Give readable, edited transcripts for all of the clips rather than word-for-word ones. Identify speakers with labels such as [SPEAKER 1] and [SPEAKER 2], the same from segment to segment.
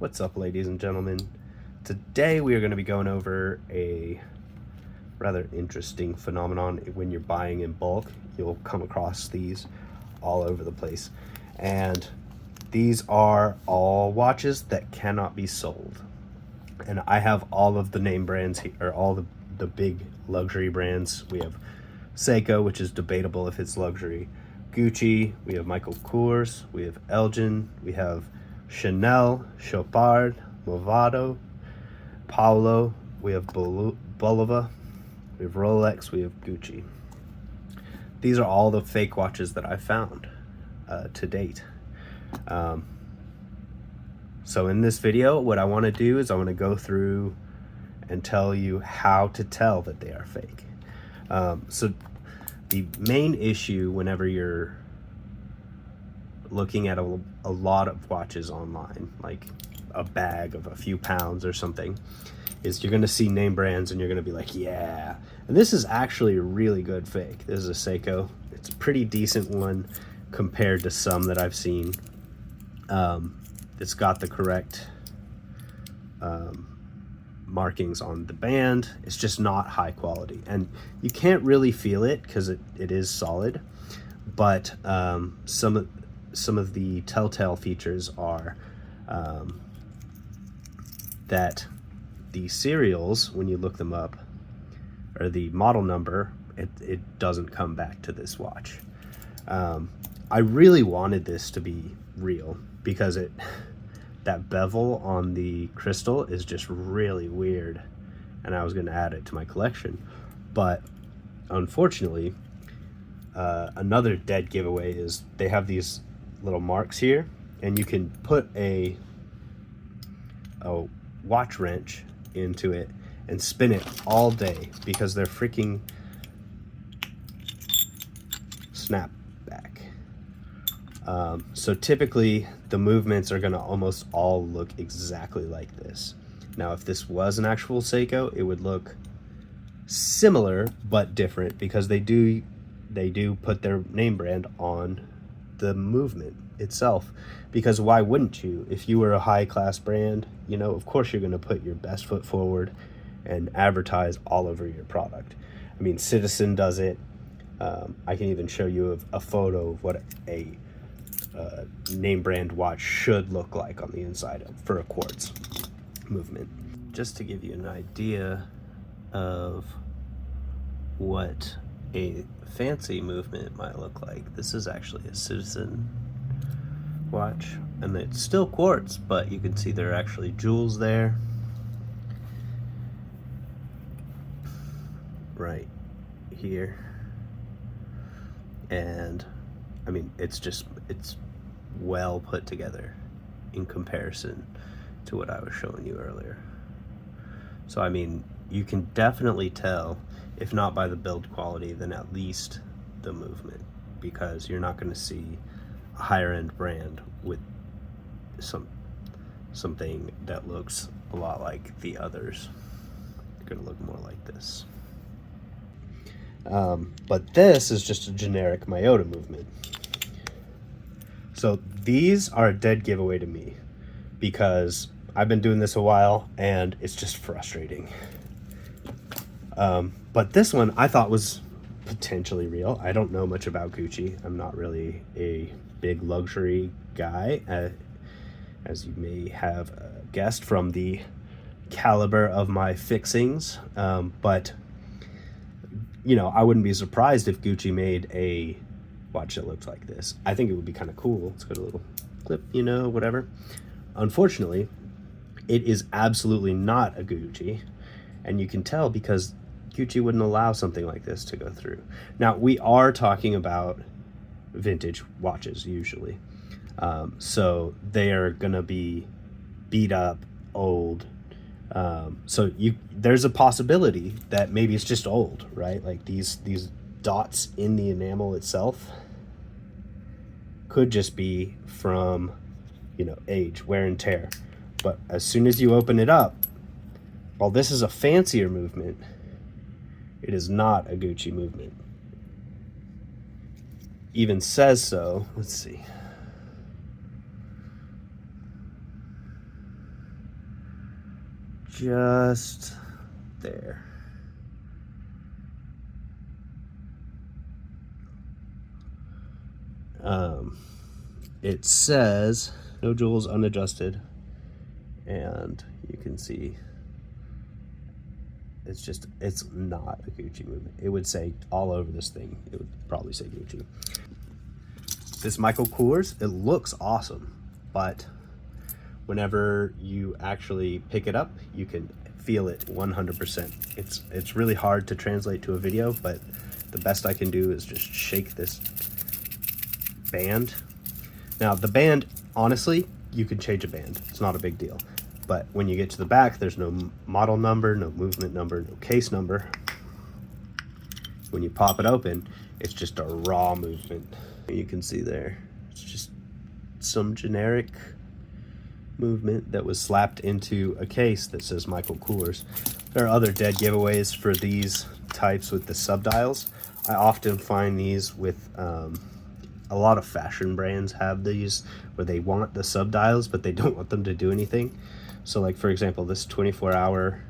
[SPEAKER 1] What's up, ladies and gentlemen? Today we are going to be going over a rather interesting phenomenon. When you're buying in bulk, you'll come across these all over the place. And these are all watches that cannot be sold. And I have all of the name brands here, or all the big luxury brands. We have Seiko, which is debatable if it's luxury. Gucci, we have Michael Kors, we have Elgin, we have Chanel, Chopard, Movado, Paolo, we have Bulova, we have Rolex, we have Gucci. These are all the fake watches that I found to date. So in this video, what I want to do is I want to go through and tell you how to tell that they are fake. So the main issue whenever you're looking at a lot of watches online, like a bag of a few pounds or something, is you're going to see name brands and you're going to be like, yeah. And this is actually a really good fake. This is a Seiko. It's a pretty decent one compared to some that I've seen. It's got the correct markings on the band. It's just not high quality, and you can't really feel it because it is solid, but some of the telltale features are that the serials, when you look them up, or the model number, it doesn't come back to this watch. I really wanted this to be real because that bevel on the crystal is just really weird, and I was going to add it to my collection. But unfortunately, another dead giveaway is they have these little marks here, and you can put a watch wrench into it and spin it all day because they're freaking snap back. So typically the movements are going to almost all look exactly like this. Now, if this was an actual Seiko, it would look similar but different because they do put their name brand on the movement itself. Because why wouldn't you? If you were a high-class brand, you know, of course you're going to put your best foot forward and advertise all over your product. I mean, Citizen does it. I can even show you a photo of what a name brand watch should look like on the inside for a quartz movement. Just to give you an idea of what a fancy movement might look like, this is actually a Citizen watch, and it's still quartz, but you can see there are actually jewels there right here. And I mean, it's well put together in comparison to what I was showing you earlier. So I mean, you can definitely tell, if not by the build quality, then at least the movement, because you're not going to see a higher end brand with something that looks a lot like the others. They're going to look more like this. But this is just a generic Miyota movement. So these are a dead giveaway to me because I've been doing this a while and it's just frustrating. But this one I thought was potentially real. I don't know much about Gucci. I'm not really a big luxury guy, as you may have guessed from the caliber of my fixings. But you know, I wouldn't be surprised if Gucci made a watch that looks like this. I think it would be kind of cool. It's got a little clip, you know, whatever. Unfortunately, it is absolutely not a Gucci, and you can tell because Gucci wouldn't allow something like this to go through. Now, we are talking about vintage watches usually, so they are gonna be beat up, old. So there's a possibility that maybe it's just old, right? Like these dots in the enamel itself could just be from, you know, age, wear and tear. But as soon as you open it up, while this is a fancier movement, it is not a Gucci movement. Even says so. Let's see. just there. It says no jewels, unadjusted, and you can see it's not a Gucci movement. It would say all over this thing, it would probably say Gucci. This Michael Kors, it looks awesome, but whenever you actually pick it up, you can feel it 100%. It's really hard to translate to a video, but the best I can do is just shake this band. Now the band, honestly, you can change a band. It's not a big deal. But when you get to the back, there's no model number, no movement number, no case number. When you pop it open, it's just a raw movement. You can see there, it's just some generic movement that was slapped into a case that says Michael Kors. There are other dead giveaways for these types with the subdials. I often find these with a lot of fashion brands have these where they want the subdials, but they don't want them to do anything. So like, for example, this 24-hour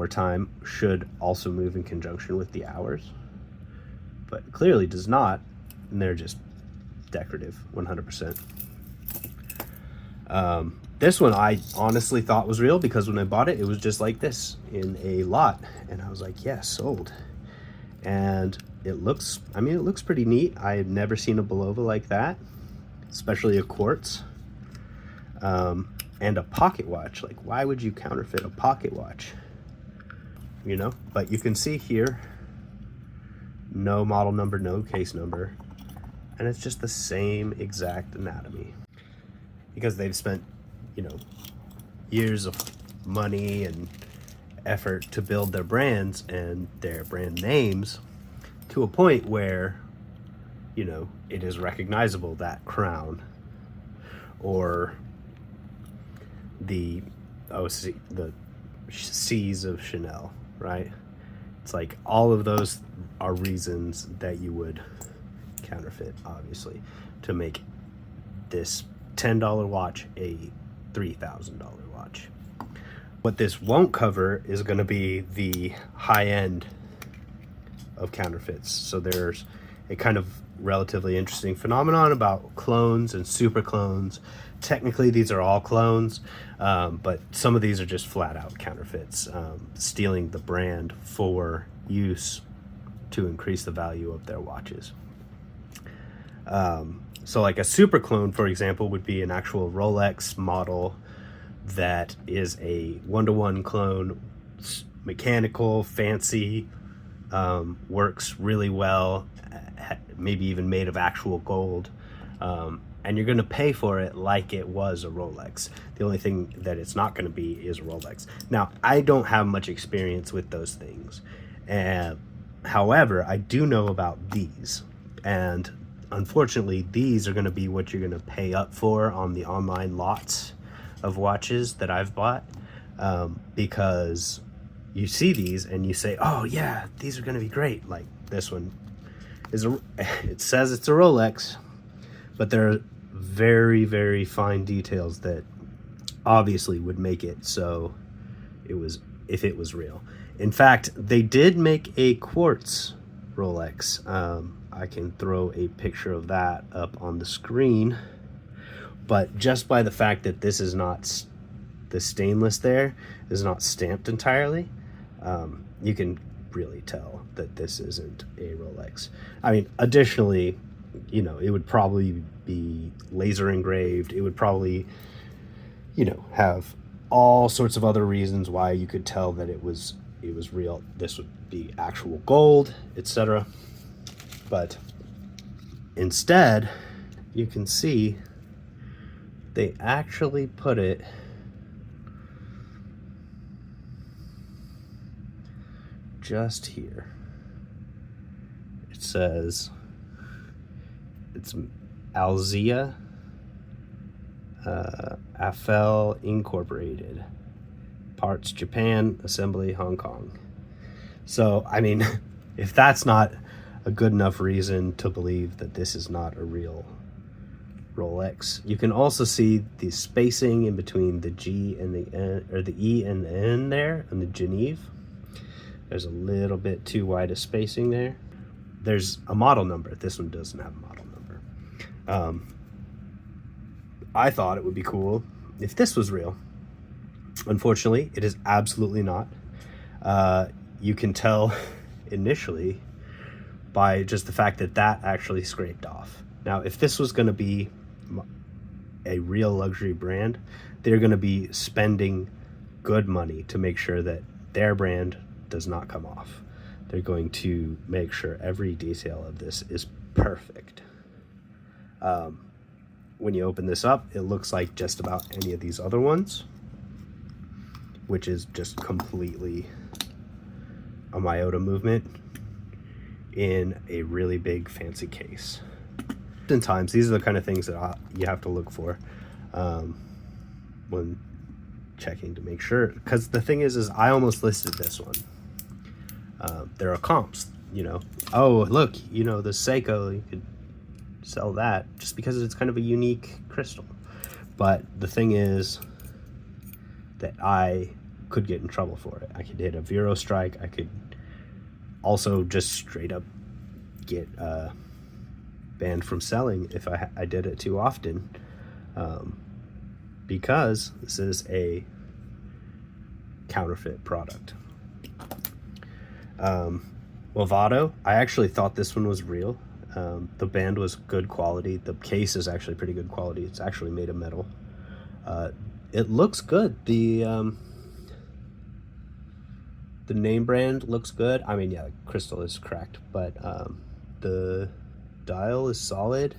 [SPEAKER 1] time should also move in conjunction with the hours, but clearly does not, and they're just decorative 100%. This one I honestly thought was real, because when I bought it, it was just like this in a lot, and I was like, yes, sold. And it looks, I mean, it looks pretty neat. I have never seen a Bulova like that, especially a quartz. And a pocket watch. Like, why would you counterfeit a pocket watch? You know, but you can see here, no model number, no case number, and it's just the same exact anatomy, because they've spent, you know, years of money and effort to build their brands and their brand names to a point where, you know, it is recognizable, that crown or the C's of Chanel, right? It's like all of those are reasons that you would counterfeit, obviously, to make this $10 watch a $3,000 watch. What this won't cover is going to be the high end of counterfeits. So there's a kind of relatively interesting phenomenon about clones and super clones. Technically these are all clones, but some of these are just flat out counterfeits, stealing the brand for use to increase the value of their watches. So like a super clone, for example, would be an actual Rolex model that is a one-to-one clone, mechanical, fancy, works really well, maybe even made of actual gold, and you're going to pay for it like it was a Rolex. The only thing that it's not going to be is a Rolex. Now, I don't have much experience with those things, and however, I do know about these, and unfortunately these are going to be what you're going to pay up for on the online lots of watches that I've bought, because you see these and you say, oh yeah, these are going to be great. Like this one is it says it's a Rolex, but there are very, very fine details that obviously would make it so it was, if it was real. In fact, they did make a quartz Rolex. I can throw a picture of that up on the screen, but just by the fact that this is not, the stainless there is not stamped entirely, you can really tell that this isn't a Rolex. I mean, additionally, you know, it would probably be laser engraved. It would probably, you know, have all sorts of other reasons why you could tell that it was real. This would be actual gold, etc. But instead, you can see they actually put it just here. It says it's Alzia Afel Incorporated, parts Japan, assembly Hong Kong. So I mean, if that's not a good enough reason to believe that this is not a real Rolex. You can also see the spacing in between the G and the N, or the E and the N there, and the Geneve. There's a little bit too wide a spacing there. There's a model number. This one doesn't have a model number. I thought it would be cool if this was real. Unfortunately, it is absolutely not. You can tell initially by just the fact that that actually scraped off. Now, if this was going to be a real luxury brand, they're going to be spending good money to make sure that their brand does not come off. They're going to make sure every detail of this is perfect. When you open this up, it looks like just about any of these other ones, which is just completely a Miyota movement in a really big fancy case. Oftentimes, these are the kind of things that you have to look for when checking to make sure. Because the thing is I almost listed this one. There are comps, you know. Oh, look, you know, the Seiko, you could sell that just because it's kind of a unique crystal. But the thing is that I could get in trouble for it. I could hit a Vero strike. I could also just straight up get banned from selling if I did it too often, because this is a counterfeit product. Movado, I actually thought this one was real. The band was good quality. The case is actually pretty good quality. It's actually made of metal. It looks good. The name brand looks good. I mean, yeah, the crystal is cracked, but the dial is solid.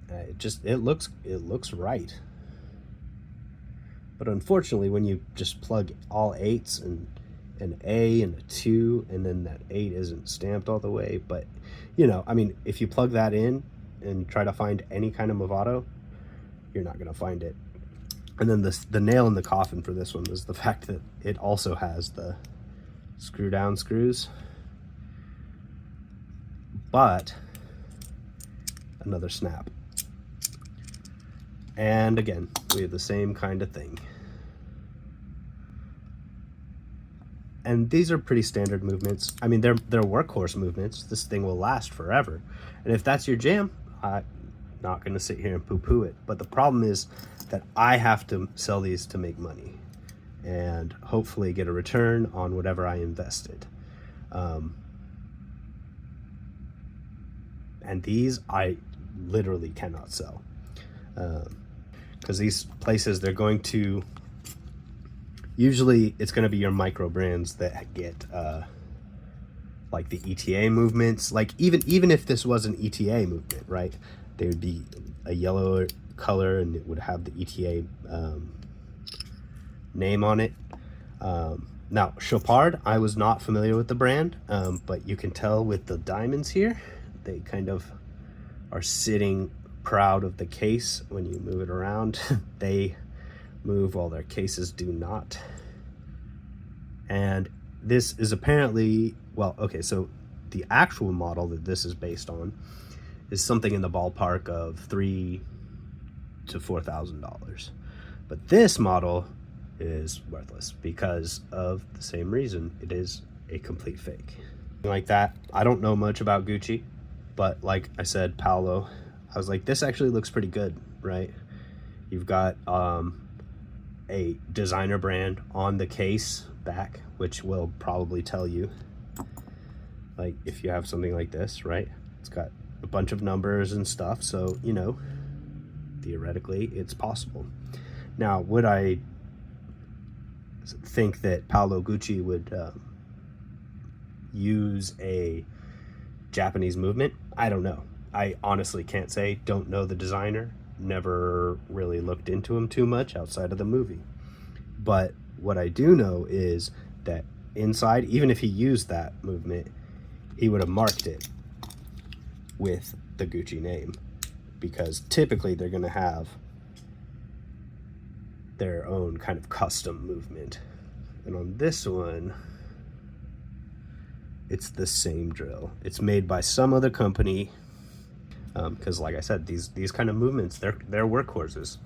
[SPEAKER 1] It looks right. But unfortunately, when you just plug all 8s and an A and a 2, and then that 8 isn't stamped all the way, but you know, I mean, if you plug that in and try to find any kind of Movado, you're not going to find it. And then the nail in the coffin for this one was the fact that it also has the screw down screws, but another snap. And again, we have the same kind of thing. And these are pretty standard movements. I mean, they're workhorse movements. This thing will last forever. And if that's your jam, I'm not going to sit here and poo-poo it. But the problem is that I have to sell these to make money and hopefully get a return on whatever I invested. And these I literally cannot sell. Because these places, they're going to... Usually it's going to be your micro brands that get like the ETA movements. Like even if this was an ETA movement, right? There would be a yellow color and it would have the ETA name on it. Now Chopard, I was not familiar with the brand, but you can tell with the diamonds here, they kind of are sitting proud of the case. When you move it around, they move while their cases do not. And this is apparently, well, okay, so the actual model that this is based on is something in the ballpark of $3,000 to $4,000. But this model is worthless because of the same reason. It is a complete fake. Like that, I don't know much about Gucci, but like I said, Paolo, I was like, this actually looks pretty good, right? You've got a designer brand on the case back, which will probably tell you, like, if you have something like this, right? It's got a bunch of numbers and stuff, so, you know, theoretically, it's possible. Now, would I think that Paolo Gucci would use a Japanese movement? I don't know. I honestly can't say. Don't know the designer. Never really looked into him too much outside of the movie. But what I do know is that inside, even if he used that movement, he would have marked it with the Gucci name, because typically they're going to have their own kind of custom movement. And on this one, it's the same drill. It's made by some other company. because like I said, these kind of movements, they're workhorses.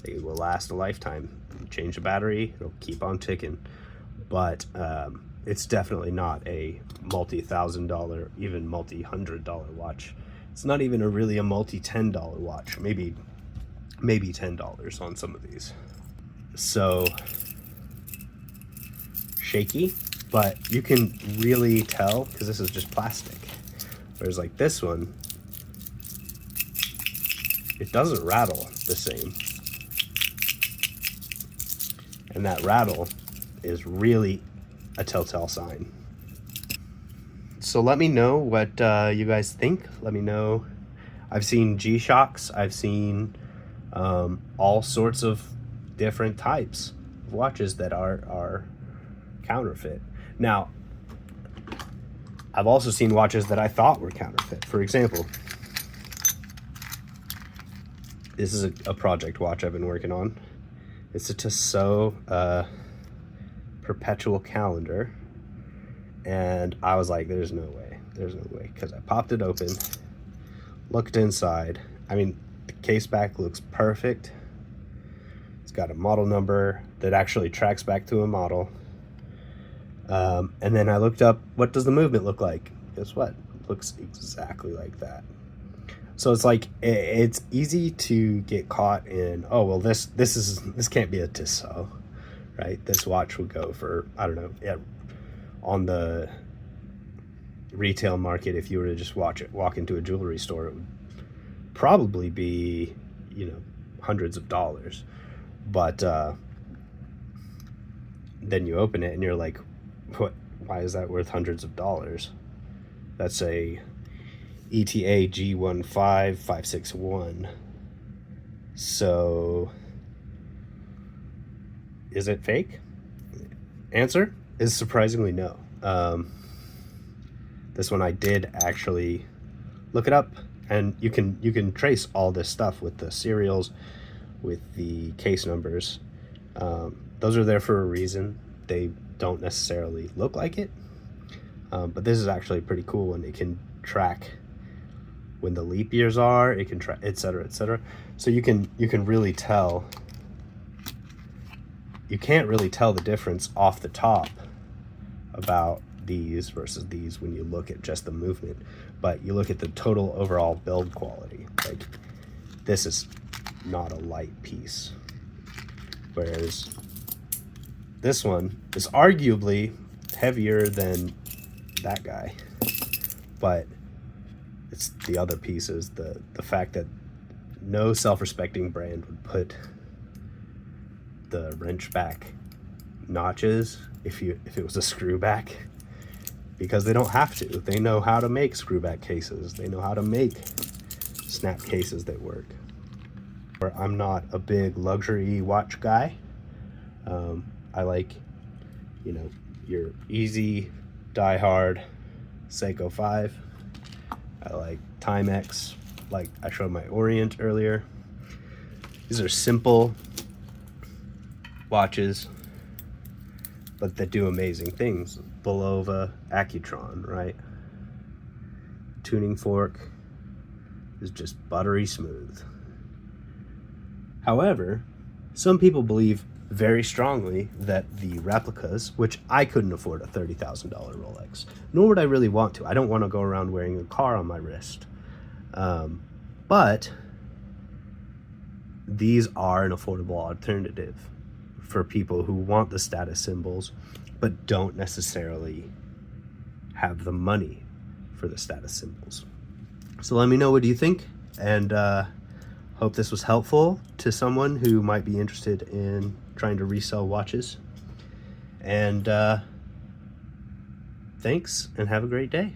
[SPEAKER 1] They will last a lifetime. You change the battery, it'll keep on ticking. But it's definitely not a multi-$1,000, even multi-$100 watch. It's not even really a multi-$10 watch. Maybe $10 on some of these. So shaky, but you can really tell because this is just plastic. Whereas like this one, it doesn't rattle the same. And that rattle is really a telltale sign. So let me know what you guys think. Let me know. I've seen G-Shocks. I've seen all sorts of different types of watches that are counterfeit. Now, I've also seen watches that I thought were counterfeit. For example, this is a project watch I've been working on. It's a Tissot perpetual calendar, and I was like, there's no way, because I popped it open, looked inside. I mean, the case back looks perfect. It's got a model number that actually tracks back to a model. And then I looked up, what does the movement look like? Guess what? It looks exactly like that. So it's like, it's easy to get caught in, oh, well, this can't be a Tissot, right? This watch would go for, I don't know, yeah, on the retail market, if you were to just walk into a jewelry store, it would probably be, you know, hundreds of dollars. But then you open it and you're like, what? Why is that worth hundreds of dollars? That's a ETA G15561. So is it fake? Answer is surprisingly no. This one I did actually look it up, and you can trace all this stuff with the serials, with the case numbers. Those are there for a reason. They don't necessarily look like it, but this is actually pretty cool when it can track when the leap years are, it can track, etc., etc. So you can really tell. You can't really tell the difference off the top about these versus these when you look at just the movement, but you look at the total overall build quality. Like, this is not a light piece, whereas this one is arguably heavier than that guy. But it's the other pieces, the fact that no self-respecting brand would put the wrench back notches if it was a screw back, because they don't have to. They know how to make screw back cases. They know how to make snap cases that work. I'm not a big luxury watch guy. I like, you know, your easy, die-hard Seiko 5. I like Timex, like I showed my Orient earlier. These are simple watches, but that do amazing things. Bulova, Accutron, right? Tuning fork is just buttery smooth. However, some people believe very strongly that the replicas, which I couldn't afford a $30,000 Rolex, nor would I really want to. I don't want to go around wearing a car on my wrist. But these are an affordable alternative for people who want the status symbols, but don't necessarily have the money for the status symbols. So let me know, what do you think? And hope this was helpful to someone who might be interested in trying to resell watches. And thanks, and have a great day.